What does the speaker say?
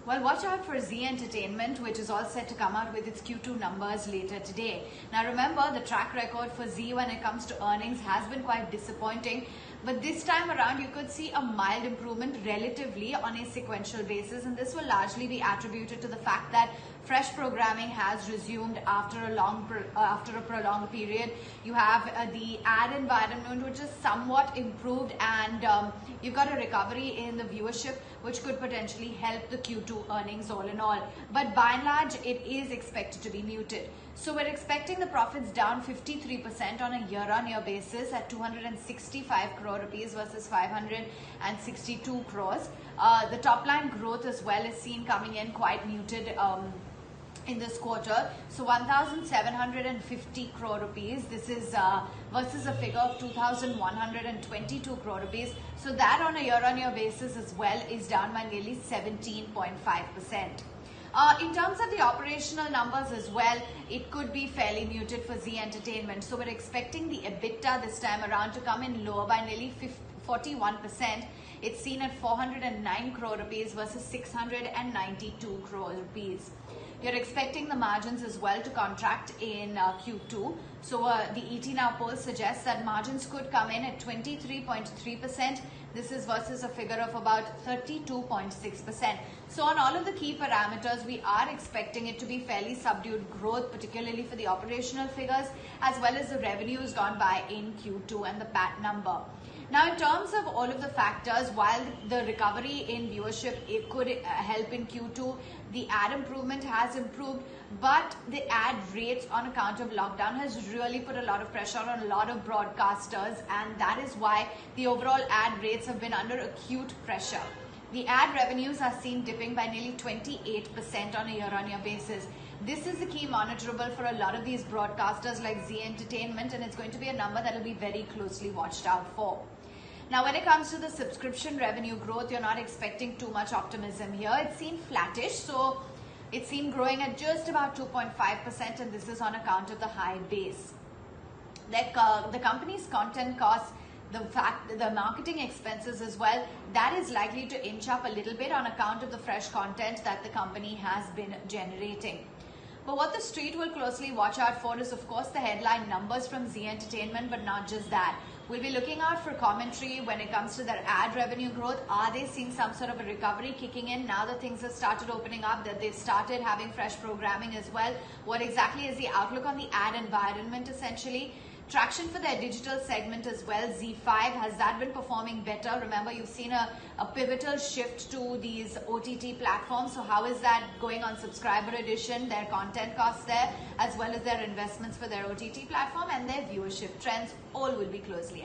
Well, watch out for Zee Entertainment, which is all set to come out with its Q2 numbers later today. Now remember, the track record for Zee when it comes to earnings has been quite disappointing. But this time around, you could see a mild improvement relatively on a sequential basis. And this will largely be attributed to the fact that fresh programming has resumed after a prolonged period. You have the ad environment, which is somewhat improved, and you've got a recovery in the viewership, which could potentially help the Q2 earnings all in all. But by and large, it is expected to be muted. So we're expecting the profits down 53% on a year-on-year basis at 265 crore rupees versus 562 crores. The top line growth as well is seen coming in quite muted in this quarter. So 1,750 crore rupees. This is versus a figure of 2,122 crore rupees. So that on a year-on-year basis as well is down by nearly 17.5%. In terms of the operational numbers as well, it could be fairly muted for Zee Entertainment. So we're expecting the EBITDA this time around to come in lower by nearly 41%. It's seen at 409 crore rupees versus 692 crore rupees. You're expecting the margins as well to contract in Q2. So the ET Now poll suggests that margins could come in at 23.3%. This is versus a figure of about 32.6%. So on all of the key parameters, we are expecting it to be fairly subdued growth, particularly for the operational figures, as well as the revenues gone by in Q2 and the PAT number. Now, in terms of all of the factors, while the recovery in viewership, it could help in Q2, the ad improvement has improved, but the ad rates on account of lockdown has really put a lot of pressure on a lot of broadcasters, and that is why the overall ad rates have been under acute pressure. The ad revenues are seen dipping by nearly 28% on a year-on-year basis. This is the key monitorable for a lot of these broadcasters like Zee Entertainment, and it's going to be a number that will be very closely watched out for. Now, when it comes to the subscription revenue growth, you're not expecting too much optimism here. It's seen flattish, so it's seen growing at just about 2.5%, and this is on account of the high base. The company's content costs, the marketing expenses as well, that is likely to inch up a little bit on account of the fresh content that the company has been generating. But what the street will closely watch out for is, of course, the headline numbers from Zee Entertainment, but not just that. We'll be looking out for commentary when it comes to their ad revenue growth. Are they seeing some sort of a recovery kicking in now that things have started opening up, that they've started having fresh programming as well? What exactly is the outlook on the ad environment essentially? Traction for their digital segment as well, ZEE5, has that been performing better? Remember, you've seen a pivotal shift to these OTT platforms. So how is that going on subscriber addition, their content costs there, as well as their investments for their OTT platform and their viewership trends? All will be closely